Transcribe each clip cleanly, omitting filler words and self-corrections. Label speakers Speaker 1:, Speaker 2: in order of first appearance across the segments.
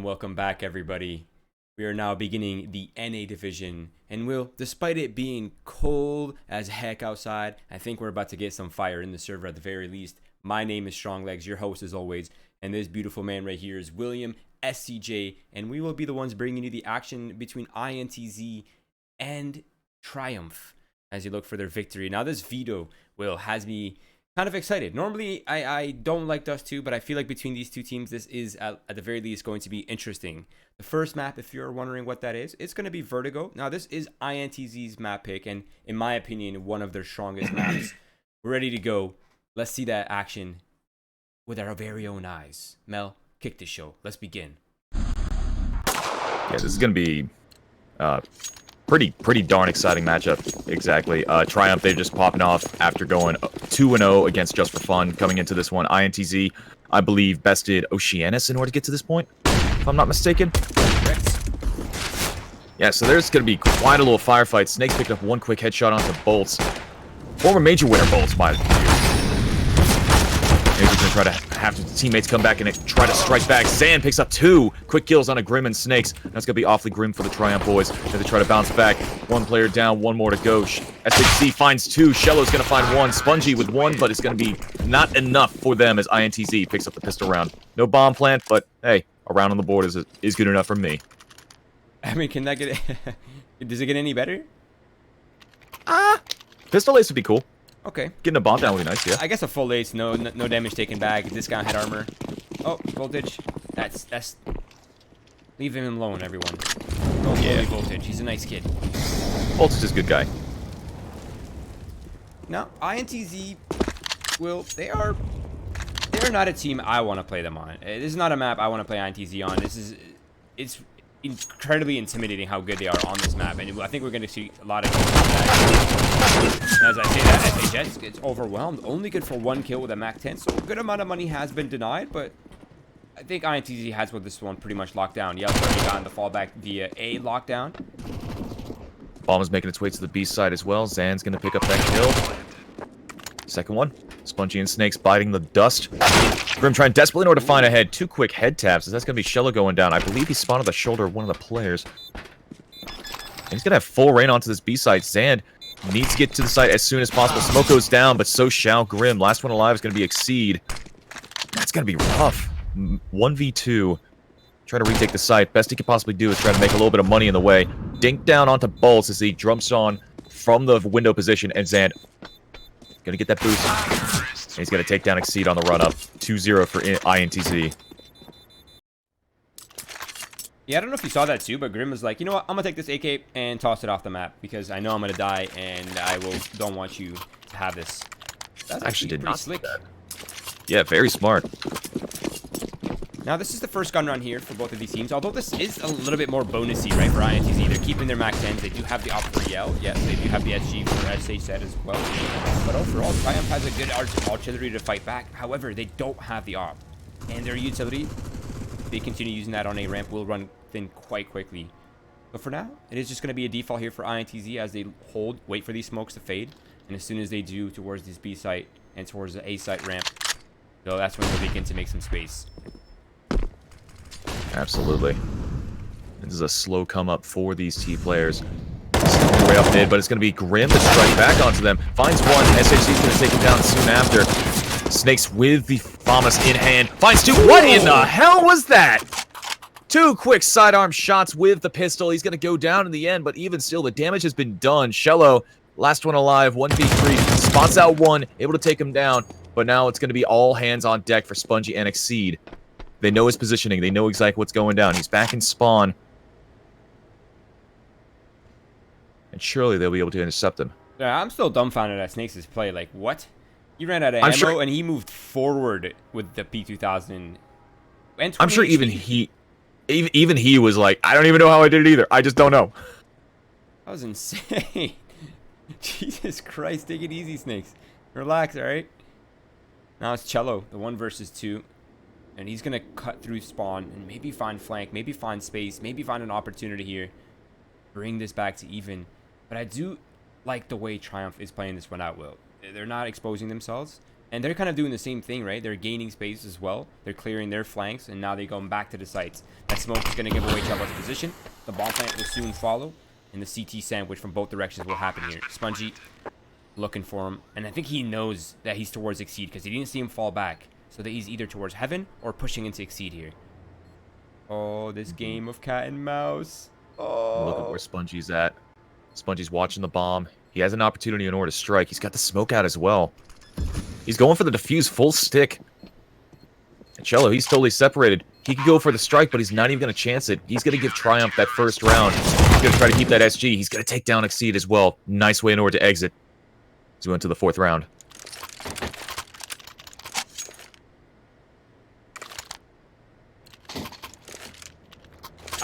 Speaker 1: Welcome back, everybody. We are now beginning the NA division, and despite it being cold as heck outside, I think we're about to get some fire in the server at the very least. My name is Stronglegs, your host as always, and this beautiful man right here is William SCJ, and we will be the ones bringing you the action between INTZ and Triumph as you look for their victory. Now, this veto, has me kind of excited. Normally, I don't like Dust 2, but I feel like between these two teams, this is at the very least going to be interesting. The first map, if you're wondering what that is, it's going to be Vertigo. Now, this is INTZ's map pick, and in my opinion, one of their strongest maps. We're ready to go. Let's see that action with our very own eyes. Mel, kick the show. Let's begin.
Speaker 2: Yeah, this is going to be pretty darn exciting matchup. Exactly. Triumph, they're just popping off after going 2-0 against Just for Fun. Coming into this one, INTZ, I believe, bested Oceanus in order to get to this point, if I'm not mistaken.
Speaker 1: Correct.
Speaker 2: Yeah, so there's going to be quite a little firefight. Snakes picked up one quick headshot onto Bolts. Former major winner Bolts, by He's going to try to have his teammates come back and try to strike back. Zan picks up 2 quick kills on a Grim and Snakes. That's going to be awfully grim for the Triumph boys as they try to bounce back. One player down, one more to go. SHC finds 2. Shello's going to find 1. Spongy with 1, but it's going to be not enough for them as INTZ picks up the pistol round. No bomb plant, but hey, a round on the board is good enough for me.
Speaker 1: I mean, can that get... Does it get any better?
Speaker 2: Pistol ace would be cool.
Speaker 1: Okay.
Speaker 2: Getting a bomb down would be nice, yeah.
Speaker 1: I guess a full ace, no damage taken back. Discount head armor. Oh, voltage. That's. Leave him alone, everyone. Don't bully voltage. He's a nice kid.
Speaker 2: Voltage is a good guy.
Speaker 1: Now, INTZ, they're not a team I want to play them on. This is not a map I want to play INTZ on. It's incredibly intimidating how good they are on this map, and I think we're going to see a lot of kills like that. As I say that, SHS gets overwhelmed. Only good for 1 kill with a MAC 10, so a good amount of money has been denied, but I think INTZ has with this one pretty much locked down. Yell's already gotten the fallback via A lockdown.
Speaker 2: Bomb is making its way to the B side as well. Zan's going to pick up that kill. Second one. Spongy and Snakes biting the dust. Grim trying desperately in order to find a head. 2 quick head taps. That's going to be Shello going down. I believe he spawned on the shoulder of one of the players. And he's going to have full rain onto this B side. Zan needs to get to the site as soon as possible. Smoke goes down, but so shall Grim. Last one alive is going to be Exceed. That's going to be rough. 1v2. Try to retake the site. Best he could possibly do is try to make a little bit of money in the way. Dink down onto Bolts as he jumps on from the window position. And Zan gonna get that boost. And he's gonna take down Exceed on the run up. 2-0 for INTZ.
Speaker 1: Yeah, I don't know if you saw that too, but Grim was like, you know what, I'm gonna take this AK and toss it off the map because I know I'm gonna die and don't want you to have this. That's
Speaker 2: actually did not
Speaker 1: slick.
Speaker 2: that. Yeah, very smart.
Speaker 1: Now, this is the first gun run here for both of these teams, although this is a little bit more bonusy, right, for INTZ. They're keeping their max 10s. They do have the op for Yell. Yes, they do have the SG for SH set as well. But overall, Triumph has a good artillery to fight back. However, they don't have the op. And their utility, if they continue using that on a ramp, will run thin quite quickly. But for now, it is just going to be a default here for INTZ as they wait for these smokes to fade. And as soon as they do towards this B site and towards the A site ramp, so that's when they'll begin to make some space.
Speaker 2: Absolutely. This is a slow come up for these T players. Way up mid, but it's going to be Grim to strike back onto them. Finds one. SHC is going to take him down soon after. Snakes with the FAMAS in hand. Finds 2. What in the hell was that? 2 quick sidearm shots with the pistol. He's going to go down in the end, but even still, the damage has been done. Shello, last one alive, 1v3. Spots out 1, able to take him down. But now it's going to be all hands on deck for Spongy and Exceed. They know his positioning. They know exactly what's going down. He's back in spawn. And surely they'll be able to intercept him.
Speaker 1: Yeah, I'm still dumbfounded at Snakes' play. Like, what? He ran out of ammo and he moved forward with the P2000.
Speaker 2: I'm sure even he was like, I don't even know how I did it either. I just don't know.
Speaker 1: That was insane. Jesus Christ, take it easy, Snakes. Relax, all right? Now it's Cello, the 1 versus 2. And he's going to cut through spawn and maybe find flank, maybe find space, maybe find an opportunity here. Bring this back to even. But I do like the way Triumph is playing this one out, Will. They're not exposing themselves. And they're kind of doing the same thing, right? They're gaining space as well. They're clearing their flanks, and now they're going back to the sites. That smoke is going to give away Chubb's position. The bomb plant will soon follow, and the CT sandwich from both directions will happen here. Spongy looking for him, and I think he knows that he's towards Exceed because he didn't see him fall back. So that he's either towards Heaven or pushing into Exceed here. Oh, this game of cat and mouse. Oh.
Speaker 2: Look at where Spongy's at. Spongy's watching the bomb. He has an opportunity in order to strike. He's got the smoke out as well. He's going for the defuse full stick. And Cello, he's totally separated. He could go for the strike, but he's not even going to chance it. He's going to give Triumph that first round. He's going to try to keep that SG. He's going to take down Exceed as well. Nice way in order to exit. As we went to the 4th round.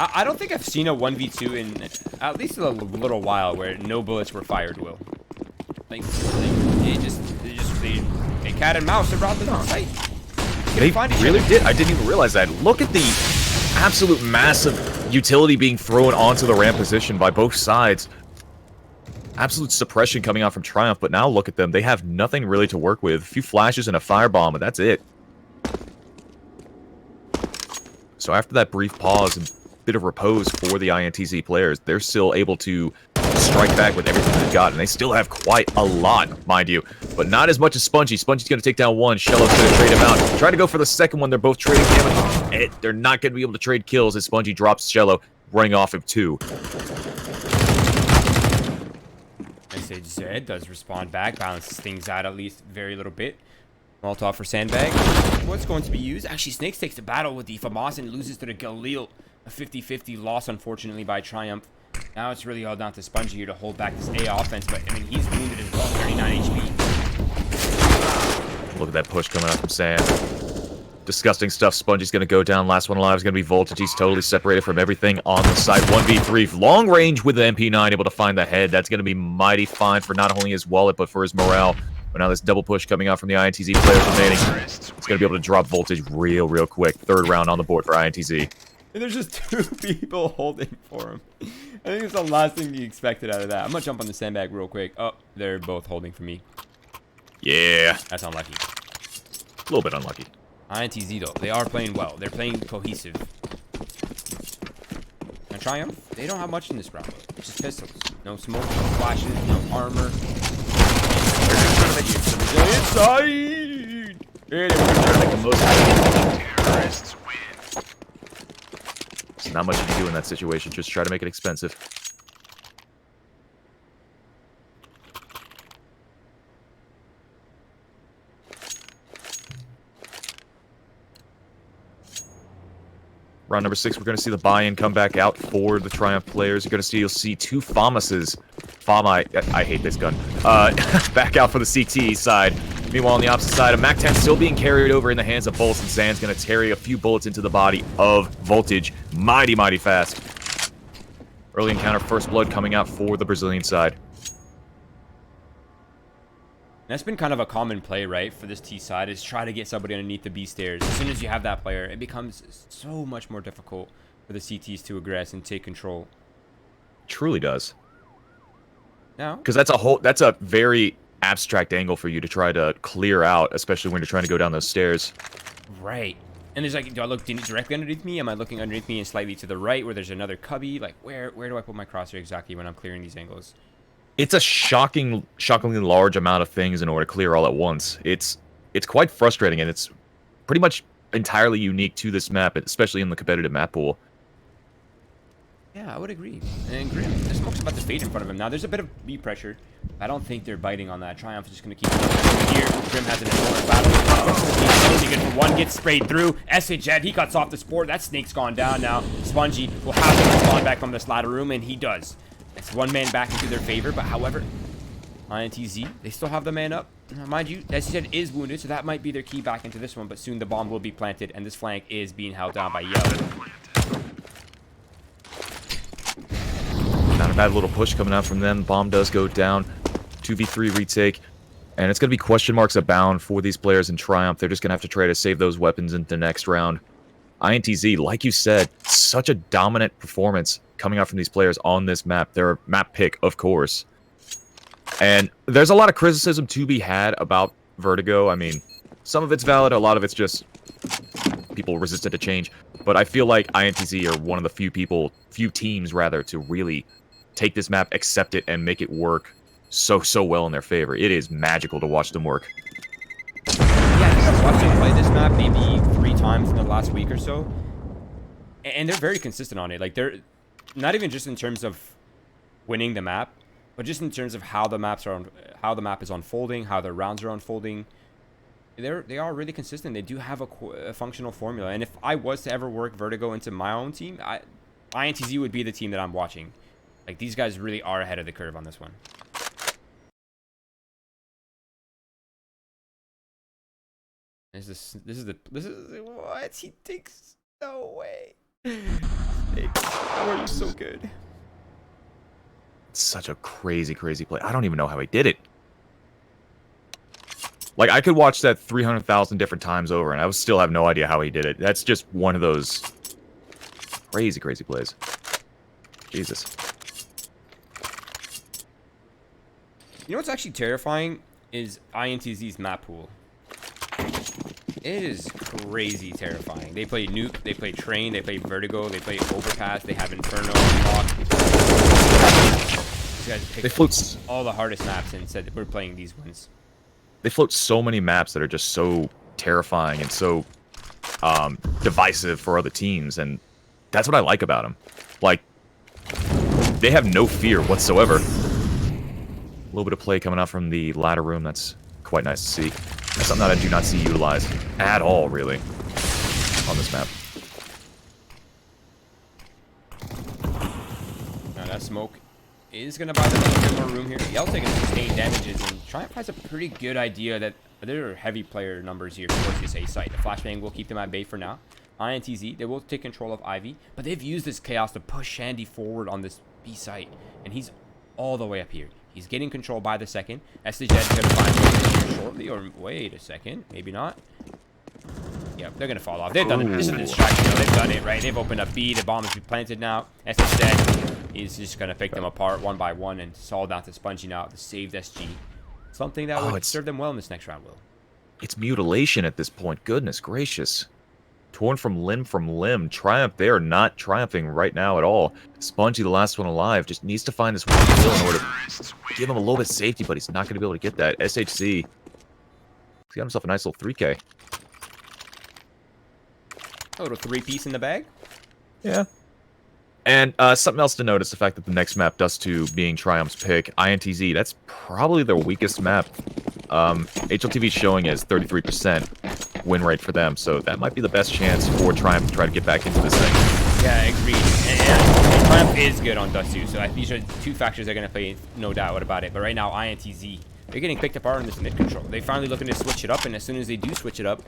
Speaker 1: I don't think I've seen a 1v2 in at least a little while where no bullets were fired, Will. Like they cat and mouse around the site.
Speaker 2: They really did. I didn't even realize that. Look at the absolute massive utility being thrown onto the ramp position by both sides. Absolute suppression coming out from Triumph, but now look at them. They have nothing really to work with. A few flashes and a firebomb, but that's it. So after that brief pause and bit of repose for the INTZ players, they're still able to strike back with everything they've got, and they still have quite a lot, mind you, but not as much as Spongy. Spongy's going to take down one. Shello's going to trade him out. Try to go for the second one. They're both trading damage. They're not going to be able to trade kills as Spongy drops Shello, running off of 2.
Speaker 1: SHZ does respond back, balances things out at least very little bit. Molotov for Sandbag. What's going to be used? Actually, Snakes takes the battle with the FAMAS and loses to the Galil. A 50-50 loss, unfortunately, by Triumph. Now it's really all down to Spongy here to hold back this A offense, but I mean, he's wounded as well, 39 HP.
Speaker 2: Look at that push coming out from Sand. Disgusting stuff. Spongy's going to go down. Last one alive is going to be Voltage. He's totally separated from everything on the side. 1v3. Long range with the MP9, able to find the head. That's going to be mighty fine for not only his wallet, but for his morale. But now this double push coming out from the INTZ players remaining. It's going to be able to drop Voltage real quick. 3rd round on the board for INTZ.
Speaker 1: And there's just 2 people holding for him. I think it's the last thing you expected out of that. I'm going to jump on the Sandbag real quick. Oh, they're both holding for me.
Speaker 2: Yeah.
Speaker 1: That's unlucky.
Speaker 2: A little bit unlucky.
Speaker 1: INTZ, though, they are playing well. They're playing cohesive. Now, Triumph, they don't have much in this round. It's just pistols. No smoke, no flashes, no armor. They're just trying to make it to the resilient side. They're trying to make the most of it. Terrorists win.
Speaker 2: There's not much you can do in that situation. Just try to make it expensive. Round number 6, we're going to see the buy-in come back out for the Triumph players. You'll see 2 FAMASes. I hate this gun. Back out for the CT side. Meanwhile, on the opposite side, a MAC-10 still being carried over in the hands of Bolts, and Zan's going to tarry a few bullets into the body of Voltage. Mighty fast. Early encounter, first blood coming out for the Brazilian side.
Speaker 1: That's been kind of a common play, right, for this T side, is try to get somebody underneath the B stairs. As soon as you have that player, it becomes so much more difficult for the CTs to aggress and take control.
Speaker 2: Truly does.
Speaker 1: Now,
Speaker 2: because that's a very abstract angle for you to try to clear out, especially when you're trying to go down those stairs.
Speaker 1: Right. And there's like, do I look directly underneath me? Am I looking underneath me and slightly to the right where there's another cubby? Like, where do I put my crosshair exactly when I'm clearing these angles?
Speaker 2: It's a shockingly large amount of things in order to clear all at once. It's quite frustrating, and it's pretty much entirely unique to this map, especially in the competitive map pool.
Speaker 1: Yeah, I would agree. And Grim, the smoke's about to fade in front of him. Now, there's a bit of B pressure. I don't think they're biting on that. Triumph is just going to keep going here. Grim has an important battle. He's only good for one. Gets sprayed through. SHZ, he cuts off the sport. That snake's gone down now. Spongy will have to respond back from this ladder room, and he does. It's one man back into their favor, but however, INTZ, they still have the man up. Mind you, SHZ is wounded, so that might be their key back into this one, but soon the bomb will be planted, and this flank is being held down by Yell.
Speaker 2: Not a bad little push coming out from them. Bomb does go down. 2v3 retake. And it's going to be question marks abound for these players in Triumph. They're just going to have to try to save those weapons in the next round. INTZ, like you said, such a dominant performance coming out from these players on this map. They're a map pick, of course. And there's a lot of criticism to be had about Vertigo. I mean, some of it's valid, a lot of it's just people resistant to change. But I feel like INTZ are one of the few teams rather, to really take this map, accept it, and make it work so well in their favor. It is magical to watch them work.
Speaker 1: Yeah, I think I've watched them play this map maybe 3 times in the last week or so, and they're very consistent on it. Like, they're not even just in terms of winning the map, but just in terms of how the map is unfolding, how their rounds are unfolding. They are really consistent. They do have a functional formula. And if I was to ever work Vertigo into my own team, INTZ would be the team that I'm watching. Like, these guys really are ahead of the curve on this one. This is what he takes. No way. How are you so good?
Speaker 2: It's such a crazy play. I don't even know how he did it. Like, I could watch that 300,000 different times over, and I would still have no idea how he did it. That's just one of those crazy plays. Jesus.
Speaker 1: You know what's actually terrifying is INTZ's map pool. It is crazy terrifying. They play Nuke, they play Train, they play Vertigo, they play Overpass, they have Inferno unlocked. These guys picked all the hardest maps and said that we're playing these ones.
Speaker 2: They float so many maps that are just so terrifying and so divisive for other teams, and that's what I like about them. Like, they have no fear whatsoever. A little bit of play coming out from the ladder room. That's quite nice to see. Something that I do not see utilized at all, really, on this map.
Speaker 1: Now that smoke is going to buy them a little bit more room here. Yell's taking sustained damages, and Triumph has a pretty good idea that there are heavy player numbers here towards this A site. The flashbang will keep them at bay for now. INTZ, they will take control of Ivy, but they've used this chaos to push Shandy forward on this B site, and he's all the way up here. He's getting control by the second. SDJ is going to find him here shortly, or wait a second, maybe not. Yep, they're going to fall off. They've done it. This is a distraction, though. They've done it, right? They've opened up B. The bomb has been planted now. SDJ is just going to pick them apart one by one and solve out the Spongy now. The saved SG. Something that would serve them well in this next round, Will.
Speaker 2: It's mutilation at this point. Goodness gracious. Torn from limb. Triumph, they are not triumphing right now at all. Spongy, the last one alive, just needs to find this one kill in order to give him a little bit of safety, but he's not going to be able to get that. SHC, he's got himself a nice little 3K.
Speaker 1: A little 3-piece in the bag.
Speaker 2: Yeah. And something else to note is the fact that the next map, Dust 2, being Triumph's pick, INTZ, that's probably their weakest map. HLTV is showing as 33% win rate for them, so that might be the best chance for Triumph to try to get back into this thing.
Speaker 1: Yeah, agreed. And Triumph is good on Dust 2, so these are two factors they're going to play, no doubt about it. But right now, INTZ, they're getting picked apart in this mid control. They're finally looking to switch it up, and as soon as they do switch it up,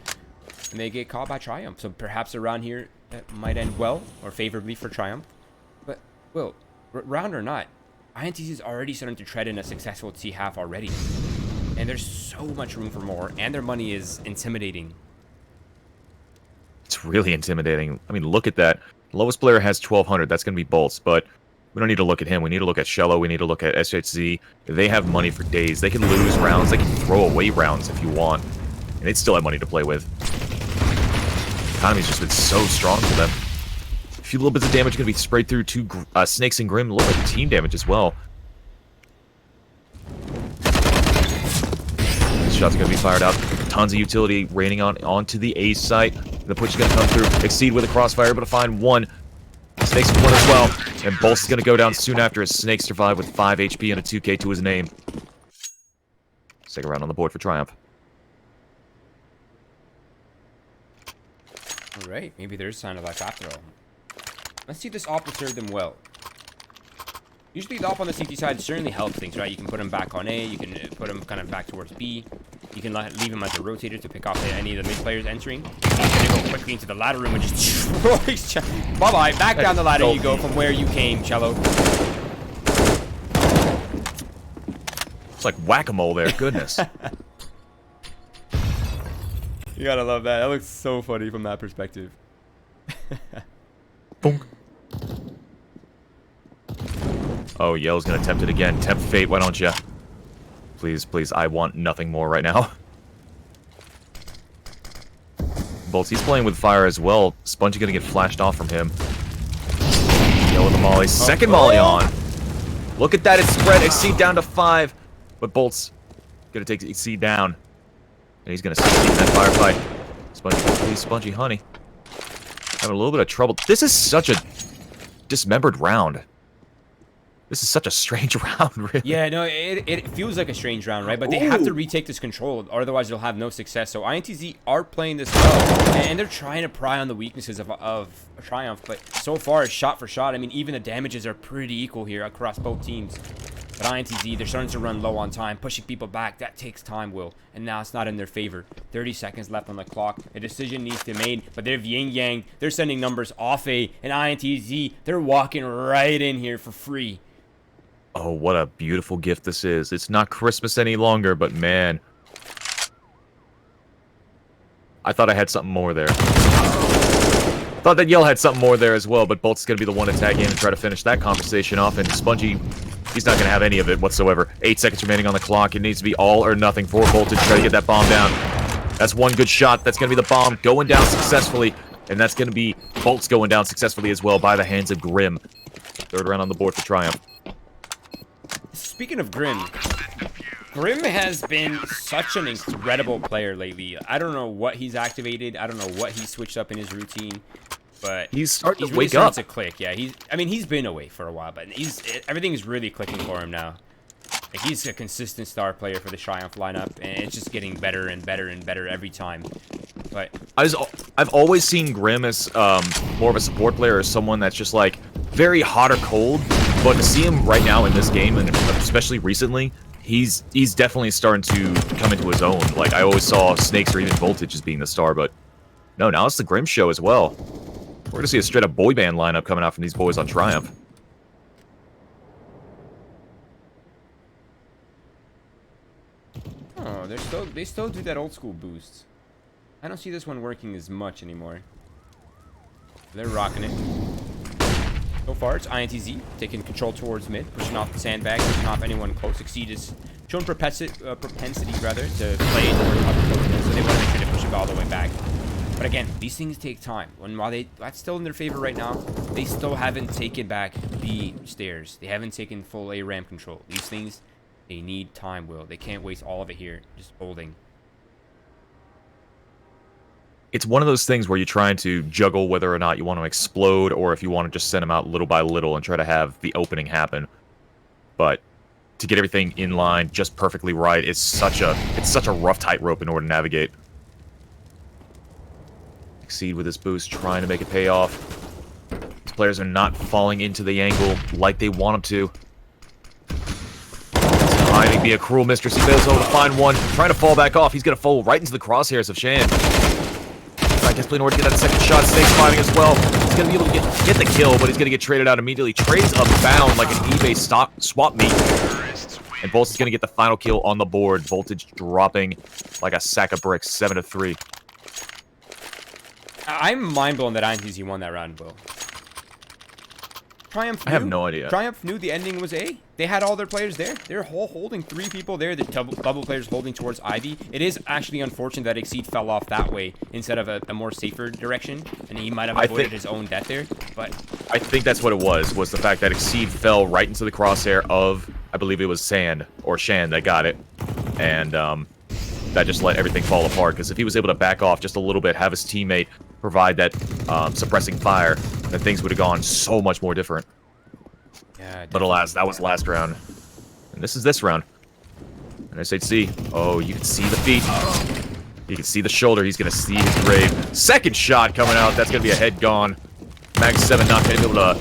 Speaker 1: they get caught by Triumph. So perhaps around here, that might end well or favorably for Triumph. But, well, round or not, INTZ is already starting to tread in a successful T-half already. And there's so much room for more, and their money is intimidating.
Speaker 2: It's really intimidating. I mean, look at that. The lowest player has 1,200. That's going to be Bolts, but we don't need to look at him. We need to look at Shello. We need to look at SHZ. They have money for days. They can lose rounds. They can throw away rounds if you want, and they'd still have money to play with. The economy's just been so strong for them. A few little bits of damage going to be sprayed through to Snakes and Grim. A little bit of team damage as well. Shots are going to be fired out. Tons of utility raining onto the A site. The push is going to come through. Exceed with a crossfire, able to find one. Snakes with one as well. And Bolts is going to go down soon after as Snake survived with 5 HP and a 2K to his name. Second round on the board for Triumph.
Speaker 1: Alright, maybe there's a sign of life after all. Let's see if this op will serve them well. Usually the op on the CT side certainly helps things, right? You can put him back on A, you can put him kind of back towards B. You can leave him as a rotator to pick off any of the mid players entering. He's going to go quickly into the ladder room and just destroys Bye-bye. Back down the ladder you go from where you came, Cello.
Speaker 2: It's like whack-a-mole there. Goodness.
Speaker 1: You gotta love that. That looks so funny from that perspective.
Speaker 2: Boom. Oh, Yell's gonna attempt it again. Tempt fate, why don't you? Please, please, I want nothing more right now. Bolts, he's playing with fire as well. Spongy gonna get flashed off from him. Yo with the molly. Second molly on. Look at that, it's spread. Exceed down to 5. But Bolts gonna take Exceed down. And he's gonna sneak that firefight. Spongy, please, Spongy honey. Having a little bit of trouble. This is such a dismembered round. This is such a strange round, really.
Speaker 1: Yeah, no, it feels like a strange round, right? But they have to retake this control, otherwise they'll have no success. So INTZ are playing this well, and they're trying to pry on the weaknesses of Triumph. But so far, shot for shot, I mean, even the damages are pretty equal here across both teams. But INTZ, they're starting to run low on time, pushing people back. That takes time, Will. And now it's not in their favor. 30 seconds left on the clock. A decision needs to be made, but they're yin-yang. They're sending numbers off A, and INTZ, they're walking right in here for free.
Speaker 2: Oh, what a beautiful gift this is. It's not Christmas any longer, but man. I thought I had something more there. Thought that Yell had something more there as well, but Bolt's going to be the one to tag in and try to finish that conversation off, and Spongy, he's not going to have any of it whatsoever. 8 seconds remaining on the clock. It needs to be all or nothing for Bolt to try to get that bomb down. That's one good shot. That's going to be the bomb going down successfully, and that's going to be Bolt's going down successfully as well by the hands of Grim. Third round on the board for Triumph.
Speaker 1: Speaking of Grim has been such an incredible player lately. I don't know what he's activated. I don't know what he's switched up in his routine, but
Speaker 2: he's starting to
Speaker 1: really
Speaker 2: wake up.
Speaker 1: To click. Yeah, he's been away for a while, but everything is really clicking for him now. Like, he's a consistent star player for the Triumph lineup, and it's just getting better and better and better every time. But
Speaker 2: I've always seen Grim as more of a support player, as someone that's just like very hot or cold. But to see him right now in this game, and especially recently, he's definitely starting to come into his own. Like, I always saw Snakes or even Voltage as being the star, but no, now it's the Grim show as well. We're gonna see a straight up boy band lineup coming out from these boys on Triumph.
Speaker 1: oh, they still do that old school boost. I don't see this one working as much anymore. They're rocking it. So far, it's INTZ taking control towards mid, pushing off the sandbag, pushing off anyone close. Exceed is showing propensity rather to play towards upper close, so they want to make sure to push it all the way back. But again, these things take time. And while that's still in their favor right now, they still haven't taken back B stairs. They haven't taken full A ramp control. These things, they need time, Will. They can't waste all of it here just holding.
Speaker 2: It's one of those things where you're trying to juggle whether or not you want to explode or if you want to just send them out little by little and try to have the opening happen. But to get everything in line just perfectly right, it's such a rough tightrope in order to navigate. Exceed with his boost, trying to make it pay off. These players are not falling into the angle like they want them to. Hiding, be a cruel mistress. He fails over to find one, trying to fall back off. He's going to fall right into the crosshairs of Shan. Desperately in order to get that second shot. Snakes fighting as well. He's going to be able to get the kill, but he's going to get traded out immediately. Trades Unbound like an eBay swap meet. And Bolts is going to get the final kill on the board. Voltage dropping like a sack of bricks, 7-3.
Speaker 1: I'm mind blown that INTZ won that round, Will. Triumph
Speaker 2: I have no idea.
Speaker 1: Triumph knew the ending was A. They had all their players there. They're holding 3 people there. The double players holding towards Ivy. It is actually unfortunate that Exceed fell off that way instead of a more safer direction, and he might have avoided his own death there. But
Speaker 2: I think that's what it was the fact that Exceed fell right into the crosshair of, I believe it was Sand or Shan that got it, and that just let everything fall apart. Because if he was able to back off just a little bit, have his teammate provide that suppressing fire, then things would have gone so much more different.
Speaker 1: yeah,
Speaker 2: But alas, that was last round. And this is this round. And I say C. Oh, you can see the feet. You can see the shoulder. He's going to see his grave. Second shot coming out. That's going to be a head gone. Mag 7 not going to be able to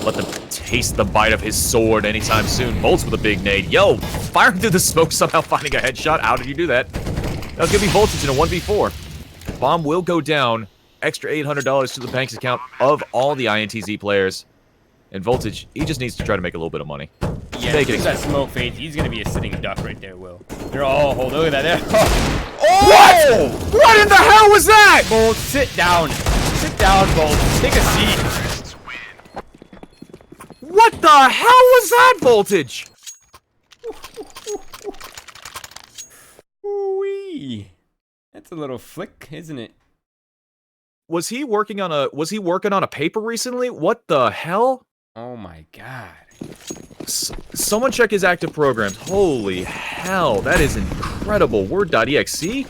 Speaker 2: let them taste the bite of his sword anytime soon. Bolts with a big nade. Yo, firing through the smoke, somehow finding a headshot. How did you do that? That was going to be Voltage in a 1v4. Bomb will go down. Extra $800 to the bank's account of all the INTZ players. And Voltage, he just needs to try to make a little bit of money.
Speaker 1: Yeah, if that smoke fades, he's going to be a sitting duck right there, Will. They're all hold. Look at that. Oh!
Speaker 2: What in the hell was that?
Speaker 1: Bolt, sit down. Sit down, Bolt. Take a seat.
Speaker 2: What the hell was that, Voltage?
Speaker 1: Ooh-wee. That's a little flick, isn't it?
Speaker 2: Was he working on a paper recently? What the hell?
Speaker 1: Oh my god.
Speaker 2: Someone check his active programs. Holy hell, that is incredible. Word.exe?
Speaker 1: Yeah,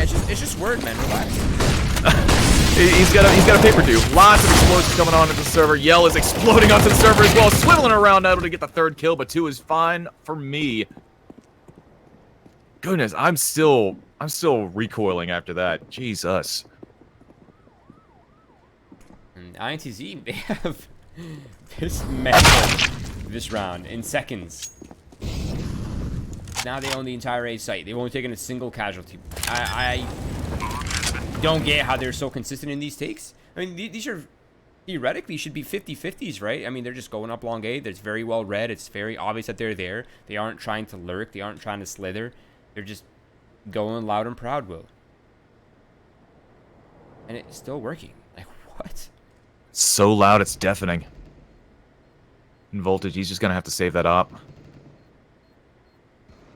Speaker 1: it's just Word, man. Relax.
Speaker 2: He's got a paper due. Lots of explosions coming onto the server. Yell is exploding onto the server as well, swiveling around, able to get the 3rd kill, but 2 is fine for me. Goodness, I'm still recoiling after that. Jesus.
Speaker 1: And INTZ, they have this match this round in seconds. Now they own the entire A site. They've only taken a single casualty. I don't get how they're so consistent in these takes. I mean, these are theoretically should be 50-50s, right? I mean, they're just going up long A. That's very well read. It's very obvious that they're there. They aren't trying to lurk. They aren't trying to slither. They're just going loud and proud, Will. And it's still working. Like, what?
Speaker 2: So loud, it's deafening. And Voltage, he's just gonna have to save that op.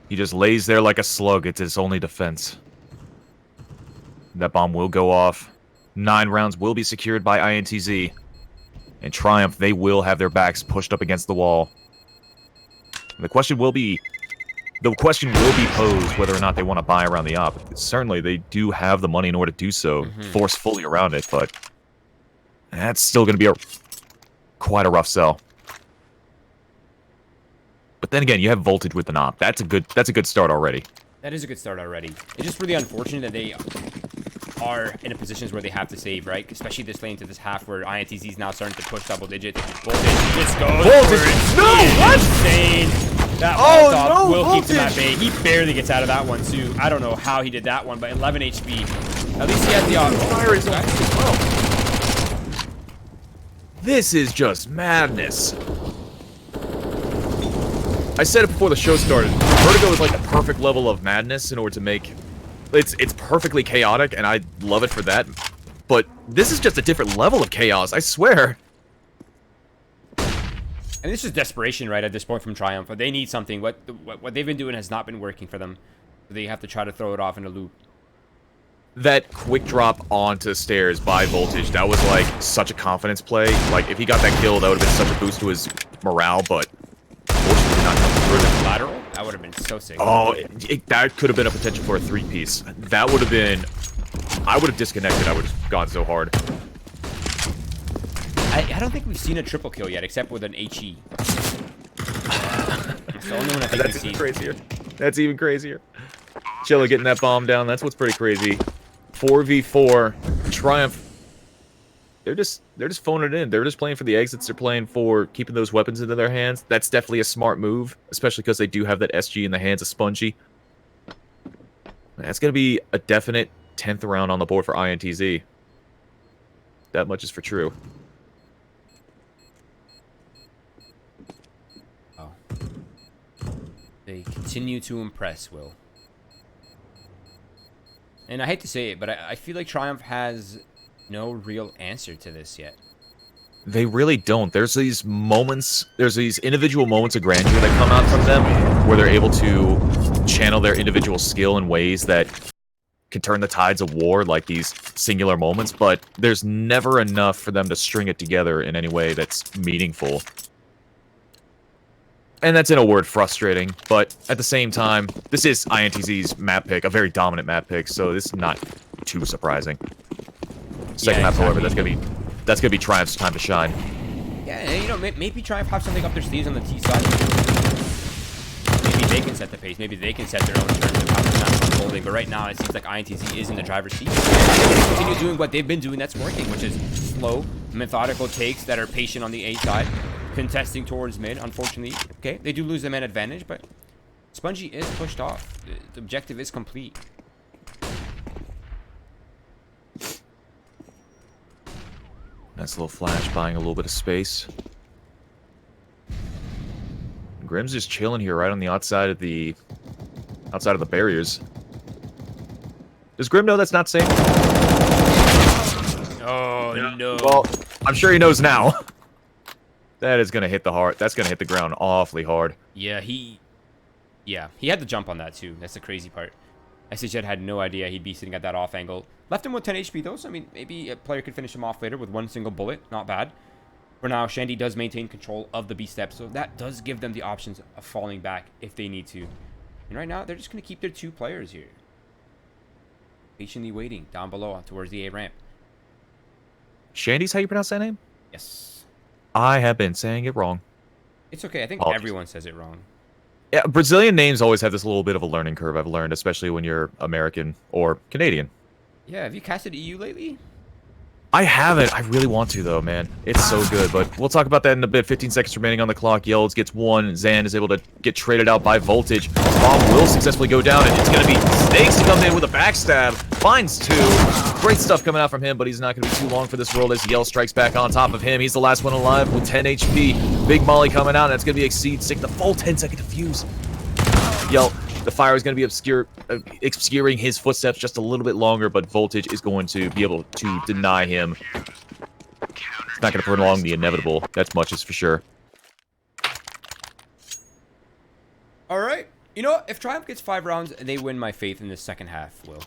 Speaker 2: He just lays there like a slug. It's his only defense. That bomb will go off. 9 rounds will be secured by INTZ. And Triumph, they will have their backs pushed up against the wall. And the question will be posed whether or not they want to buy around the op. Certainly, they do have the money in order to do so, forcefully around it, but that's still going to be quite a rough sell. But then again, you have Voltage with an op. That's a good start already.
Speaker 1: That is a good start already. It's just really unfortunate that they are in a positions where they have to save, right? Especially this lane to this half where INTZ is now starting to push double digits. Voltage just goes for it.
Speaker 2: No, what?
Speaker 1: Insane. That Molotov will keep him at bay. He barely gets out of that one, too. I don't know how he did that one, but 11 HP. At least he has the fire as well.
Speaker 2: This is just madness. I said it before the show started. Vertigo is like the perfect level of madness in order to make... It's perfectly chaotic, and I love it for that. But this is just a different level of chaos, I swear.
Speaker 1: And this is desperation, right, at this point from Triumph. They need something. What they've been doing has not been working for them. They have to try to throw it off in a loop.
Speaker 2: That quick drop onto stairs by Voltage, that was like such a confidence play. Like, if he got that kill, that would have been such a boost to his morale, but fortunately not coming through.
Speaker 1: Lateral? That would have been so sick.
Speaker 2: Oh, that could have been a potential for a 3-piece. That would have been... I would have disconnected. I would have gone so hard.
Speaker 1: I don't think we've seen a triple kill yet, except with an HE. It's the only one I think we've seen.
Speaker 2: Crazier. That's even crazier. Chilla getting that bomb down. That's what's pretty crazy. 4v4. Triumph. They're just phoning it in. They're just playing for the exits. They're playing for keeping those weapons into their hands. That's definitely a smart move, especially because they do have that SG in the hands of Spongy. That's going to be a definite 10th round on the board for INTZ. That much is for true.
Speaker 1: Oh. They continue to impress, Will. And I hate to say it, but I feel like Triumph has no real answer to this yet.
Speaker 2: They really don't. There's these moments, there's these individual moments of grandeur that come out from them where they're able to channel their individual skill in ways that can turn the tides of war, like these singular moments, but there's never enough for them to string it together in any way that's meaningful. And that's, in a word, frustrating, but at the same time, this is INTZ's map pick, a very dominant map pick, so this is not too surprising. Second half, however, that's gonna be Triumph's time to shine.
Speaker 1: Yeah, and, you know, maybe Triumph have something up their sleeves on the T side. Maybe they can set the pace. Maybe they can set their own terms of how this match is unfolding. But right now, it seems like INTZ is in the driver's seat. They continue doing what they've been doing that's working, which is slow, methodical takes that are patient on the A side, contesting towards mid. Unfortunately, okay, they do lose the man advantage, but Spongy is pushed off. The objective is complete.
Speaker 2: Nice little flash, buying a little bit of space. Grim's just chilling here, right on the outside of the barriers. Does Grim know that's not safe?
Speaker 1: Oh no!
Speaker 2: Well, I'm sure he knows now. That is gonna hit the heart. That's gonna hit the ground awfully hard.
Speaker 1: Yeah, he had the jump on that too. That's the crazy part. SHZ had no idea he'd be sitting at that off angle. Left him with 10 HP though, so I mean, maybe a player could finish him off later with one single bullet. Not bad. For now, Shandy does maintain control of the B step, so that does give them the options of falling back if they need to. And right now, they're just going to keep their 2 players here. Patiently waiting down below towards the A ramp.
Speaker 2: Shandy's how you pronounce that name?
Speaker 1: Yes.
Speaker 2: I have been saying it wrong.
Speaker 1: It's okay. I think everyone says it wrong.
Speaker 2: Yeah, Brazilian names always have this little bit of a learning curve, I've learned, especially when you're American or Canadian.
Speaker 1: Yeah, have you casted EU lately?
Speaker 2: I haven't. I really want to, though, man. It's so good, but we'll talk about that in a bit. 15 seconds remaining on the clock. Yelds gets 1. Zan is able to get traded out by Voltage. Bomb will successfully go down, and it's going to be Snakes to come in with a backstab. Finds 2. Great stuff coming out from him, but he's not going to be too long for this world as Yell strikes back on top of him. He's the last one alive with 10 HP. Big Molly coming out, and that's going to be Exceed. Stick the full 10-second defuse. Yell. The fire is going to be obscuring his footsteps just a little bit longer, but Voltage is going to be able to deny him. It's not going to prolong the inevitable. That's much is for sure.
Speaker 1: All right. You know what? If Triumph gets 5 rounds, they win my faith in the second half, Will.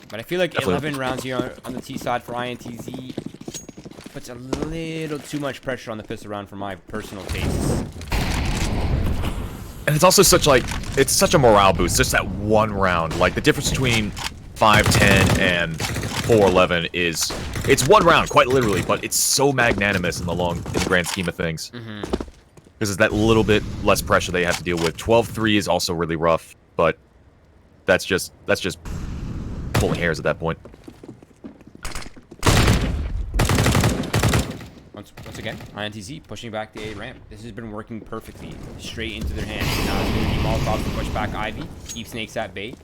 Speaker 1: But I feel like
Speaker 2: Definitely.
Speaker 1: 11 rounds here on the T side for INTZ puts a little too much pressure on the pistol round for my personal tastes.
Speaker 2: And it's also such a morale boost, just that one round. Like, the difference between 5-10 and 4-11 is, it's one round, quite literally, but it's so magnanimous in the grand scheme of things. Because it's that little bit less pressure they have to deal with. 12-3 is also really rough, but that's just pulling hairs at that point.
Speaker 1: Once again, INTZ pushing back the A ramp. This has been working perfectly. Straight into their hands. Now it's going to be Molotov to push back Ivy. Keep Snakes at bay.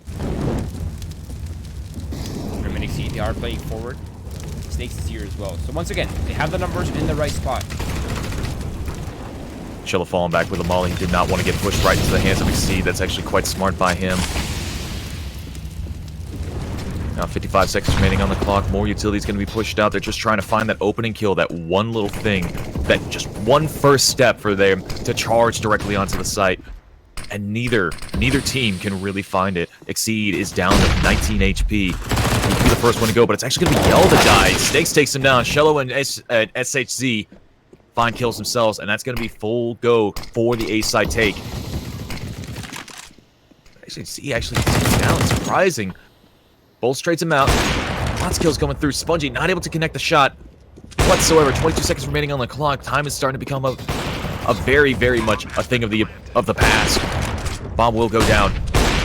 Speaker 1: Grim and Exceed, they are playing forward. Snakes is here as well. So once again, they have the numbers in the right spot.
Speaker 2: Chilla falling back with a molly. He did not want to get pushed right into the hands of Exceed. That's actually quite smart by him. Now 55 seconds remaining on the clock. More utilities going to be pushed out. They're just trying to find that opening kill, that one little thing, that just one first step for them to charge directly onto the site. And neither team can really find it. Exceed is down to 19 HP. He'd be the first one to go, but it's actually going to be Yell to die. Snakes takes him down. Shello and SHZ find kills themselves, and that's going to be full go for the A side take. SHZ actually takes him down. Surprising. Bolt trades him out. Lots of kills coming through. Spongy not able to connect the shot whatsoever. 22 seconds remaining on the clock. Time is starting to become a very, very much a thing of the past. Bomb will go down,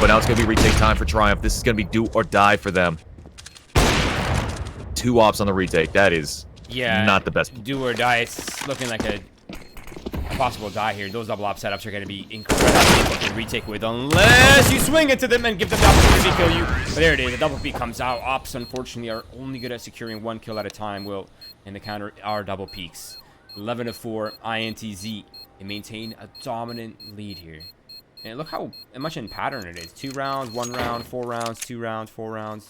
Speaker 2: but now it's going to be retake time for Triumph. This is going to be do or die for them. 2 ops on the retake. That is not the best.
Speaker 1: Do or die. It's looking like a possible die here. Those double op setups are going to be incredibly difficult to retake with unless you swing into them and give them the opportunity to kill you. But there it is. The double peek comes out. Ops, unfortunately, are only good at securing 1 kill at a time. Will, and the counter are double peaks. 11-4, INTZ. They maintain a dominant lead here. And look how much in pattern it is. 2 rounds, 1 round, 4 rounds, 2 rounds, 4 rounds.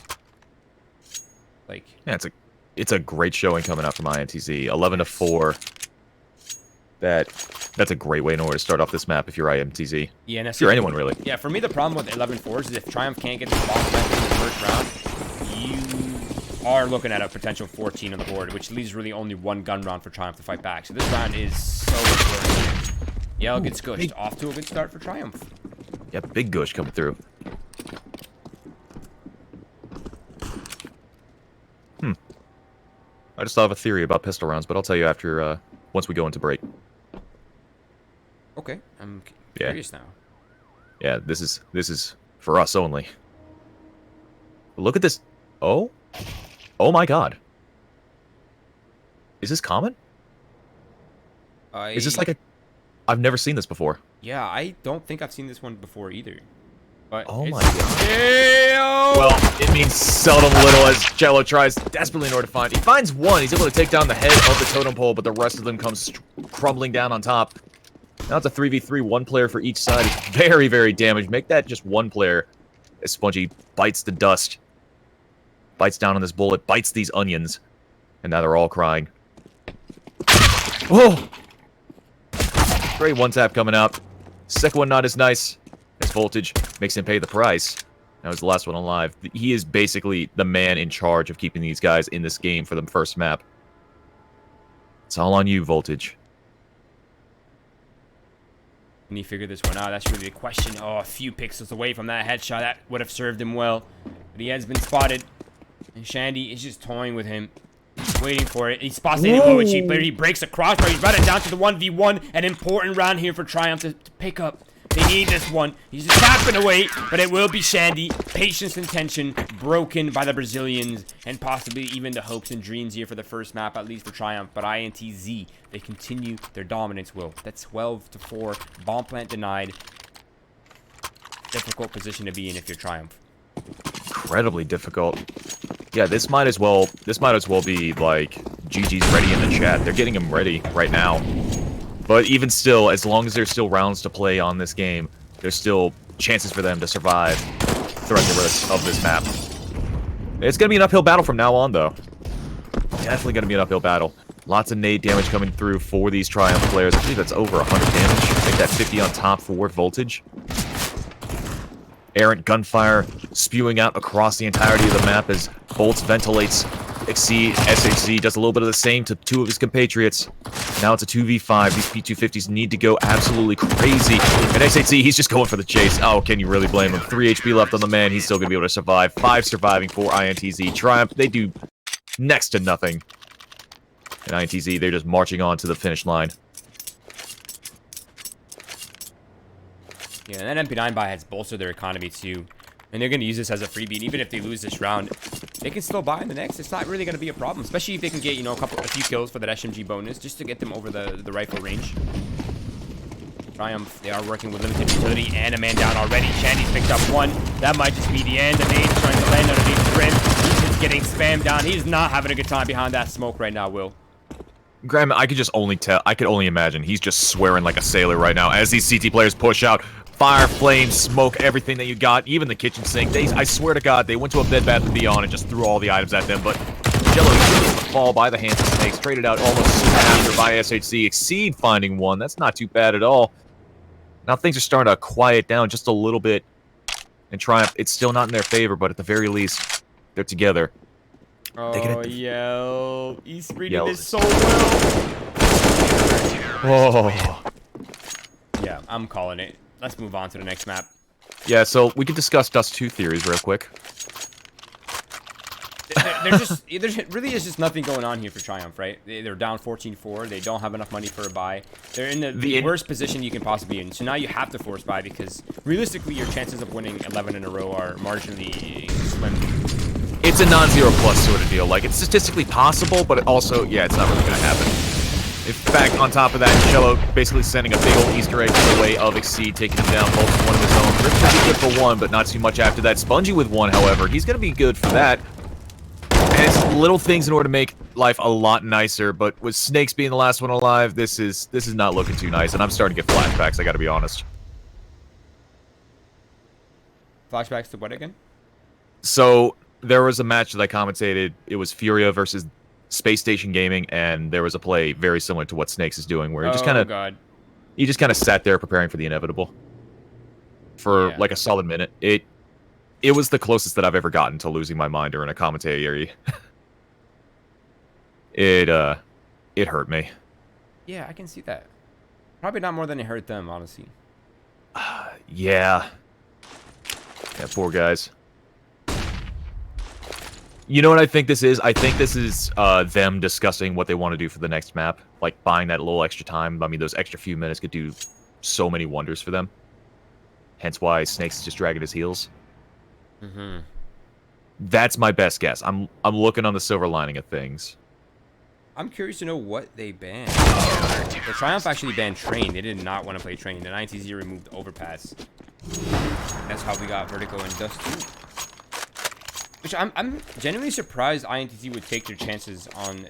Speaker 1: Like,
Speaker 2: yeah, it's a great showing coming out from INTZ. 11-4. That's a great way in order to start off this map if you're INTZ.
Speaker 1: Yeah, and
Speaker 2: if you're anyone, really.
Speaker 1: Yeah, for me, the problem with 11-4s is if Triumph can't get the bomb back in the first round, you are looking at a potential 14 on the board, which leaves really only 1 gun round for Triumph to fight back. So this round is so important. Yell gets gushed. Off to a good start for Triumph.
Speaker 2: Yeah, big gush coming through. I just thought of a theory about pistol rounds, but I'll tell you after, once we go into break.
Speaker 1: Okay, I'm curious now.
Speaker 2: Yeah, this is for us only. Look at this. Oh my God. Is this common? Is this like a... I've never seen this before.
Speaker 1: Yeah, I don't think I've seen this one before either. But
Speaker 2: oh my God.
Speaker 1: Damn!
Speaker 2: Well, it means seldom little as Jello tries desperately in order to find. He finds 1. He's able to take down the head of the totem pole, but the rest of them comes crumbling down on top. Now it's a 3v3, 1 player for each side. It's very, very damaged. Make that just 1 player as Spongy bites the dust. Bites down on this bullet, bites these onions. And now they're all crying. Oh! Great 1-tap coming out. Second one not as nice as Voltage makes him pay the price. That was the last one alive. He is basically the man in charge of keeping these guys in this game for the first map. It's all on you, Voltage.
Speaker 1: Can he figure this one out? That's really the question. Oh, a few pixels away from that headshot. That would have served him well. But he has been spotted. And Shandy is just toying with him. He's waiting for it. He spots the low cheap player. He breaks across, but he's running down to the 1v1. An important round here for Triumph to pick up. They need this one. He's just tapping away, but it will be Shandy. Patience and tension broken by the Brazilians, and possibly even the hopes and dreams here for the first map, at least for Triumph. But INTZ, they continue their dominance. Will that's 12-4. Bomb plant denied. Difficult position to be in if you're Triumph.
Speaker 2: Incredibly difficult. Yeah, this might as well be like GG's ready in the chat. They're getting him ready right now. But even still, as long as there's still rounds to play on this game, there's still chances for them to survive throughout the rest of this map. It's going to be an uphill battle from now on, though. Definitely going to be an uphill battle. Lots of nade damage coming through for these Triumph players. I believe that's over 100 damage. Make that 50 on top for Voltage. Errant gunfire spewing out across the entirety of the map as Bolts ventilates. Exceed SHZ does a little bit of the same to two of his compatriots. Now it's a 2v5. These P250s need to go absolutely crazy. And SHZ, he's just going for the chase. Oh, can you really blame him? 3 HP left on the man. He's still going to be able to survive. 5 surviving for INTZ. Triumph, they do next to nothing. And INTZ, they're just marching on to the finish line.
Speaker 1: Yeah, and that MP9 buy has bolstered their economy too. And they're going to use this as a freebie. Even if they lose this round, they can still buy in the next. It's not really going to be a problem, especially if they can get, you know, a few kills for that SMG bonus, just to get them over the rifle range. Triumph, they are working with limited utility and a man down already. Shandy's picked up one. That might just be the end. The nade's trying to land underneath the rim. He's just getting spammed down. He's not having a good time behind that smoke right now, Will.
Speaker 2: Graham, I could only imagine. He's just swearing like a sailor right now as these CT players push out. Fire, flame, smoke, everything that you got, even the kitchen sink. I swear to God, they went to a Bed Bath & Beyond and just threw all the items at them, but Jello the fall by the hands of Snakes, traded out almost soon after by SHC. Exceed finding one. That's not too bad at all. Now things are starting to quiet down just a little bit. And Triumph, it's still not in their favor, but at the very least, they're together.
Speaker 1: Oh, Yell. He's reading this so well.
Speaker 2: Oh.
Speaker 1: Yeah, I'm calling it. Let's move on to the next map.
Speaker 2: Yeah, so we can discuss Dust 2 theories real quick.
Speaker 1: There really is just nothing going on here for Triumph, right? They're down 14-4. They don't have enough money for a buy. They're in the worst position you can possibly be in. So now you have to force buy because realistically your chances of winning 11 in a row are marginally slim.
Speaker 2: It's a non-zero plus sort of deal. Like, it's statistically possible, but it also, yeah, it's not really going to happen. In fact, on top of that, Cello basically sending a big old Easter egg in the way of Exceed, taking him down both with one of his own. Rip's going to be good for one, but not too much after that. Spongy with one, however, he's going to be good for that. And it's little things in order to make life a lot nicer, but with Snakes being the last one alive, this is not looking too nice, and I'm starting to get flashbacks, I got to be honest.
Speaker 1: Flashbacks to what again?
Speaker 2: So, there was a match that I commentated. It was Furia versus Space Station Gaming, and there was a play very similar to what Snakes is doing, where he just kind of sat there preparing for the inevitable for like a solid minute. It was the closest that I've ever gotten to losing my mind during a commentary. It hurt me.
Speaker 1: Yeah, I can see that. Probably not more than it hurt them, honestly.
Speaker 2: Yeah, poor guys. You know what I think this is? I think this is them discussing what they want to do for the next map. Like, buying that little extra time. I mean, those extra few minutes could do so many wonders for them. Hence why Snakes is just dragging his heels.
Speaker 1: Mm-hmm.
Speaker 2: That's my best guess. I'm looking on the silver lining of things.
Speaker 1: I'm curious to know what they banned. The Triumph actually banned Train. They did not want to play Train. The INTZ removed Overpass. That's how we got Vertigo and Dust 2. Which I'm genuinely surprised INTZ would take their chances on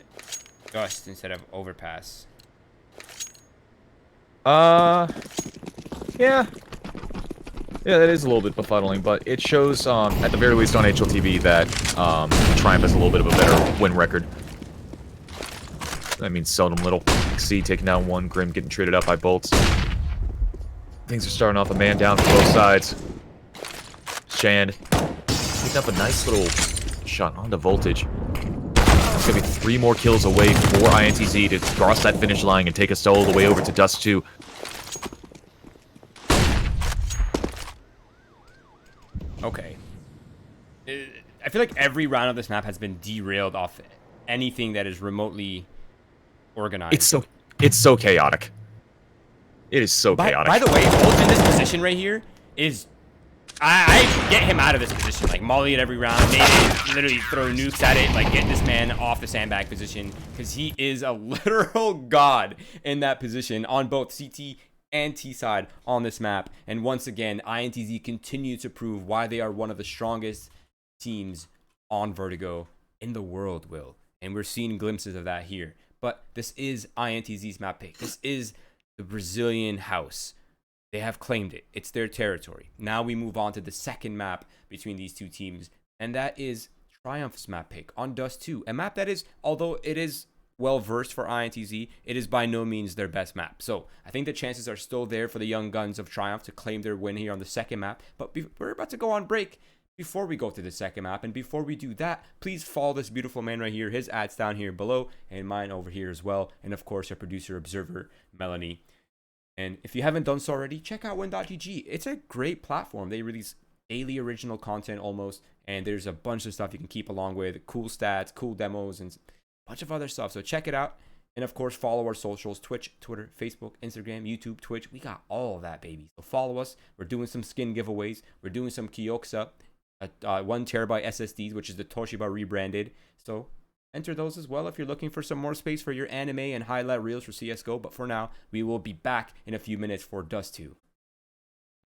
Speaker 1: Dust instead of Overpass.
Speaker 2: Yeah. Yeah, that is a little bit befuddling, but it shows, at the very least on HLTV, that Triumph has a little bit of a better win record. I mean, seldom little. Exceed taking down one, Grim getting traded out by Bolts. Things are starting off a man down for both sides. Shand picking up a nice little shot on the voltage. It's going to be 3 more kills away for INTZ to cross that finish line and take us all the way over to Dust 2.
Speaker 1: Okay. I feel like every round of this map has been derailed off anything that is remotely organized.
Speaker 2: It's so chaotic. It is so chaotic.
Speaker 1: By the way, Bolt in this position right here is... I get him out of this position. Like, molly it every round. Maybe literally throw nukes at it. Like, get this man off the sandbag position. Because he is a literal god in that position on both CT and T side on this map. And once again, INTZ continue to prove why they are one of the strongest teams on Vertigo in the world, Will. And we're seeing glimpses of that here. But this is INTZ's map pick. This is the Brazilian house. They have claimed it. It's their territory. Now we move on to the second map between these two teams, and that is Triumph's map pick on Dust 2. A map that is, although it is well-versed for INTZ, it is by no means their best map. So I think the chances are still there for the young guns of Triumph to claim their win here on the second map. But we're about to go on break. Before we go to the second map, and before we do that, please follow this beautiful man right here. His ads down here below, and mine over here as well. And of course, our producer, observer, Melanie. And if you haven't done so already, check out win.gg. It's a great platform. They release daily original content almost, and there's a bunch of stuff you can keep along with, cool stats, cool demos, and a bunch of other stuff. So check it out. And of course, follow our socials, Twitch, Twitter, Facebook, Instagram, YouTube, Twitch. We got all of that, baby. So follow us. We're doing some skin giveaways. We're doing some Kyoksa, 1 terabyte SSDs, which is the Toshiba rebranded. So enter those as well if you're looking for some more space for your anime and highlight reels for CSGO. But for now, we will be back in a few minutes for Dust 2.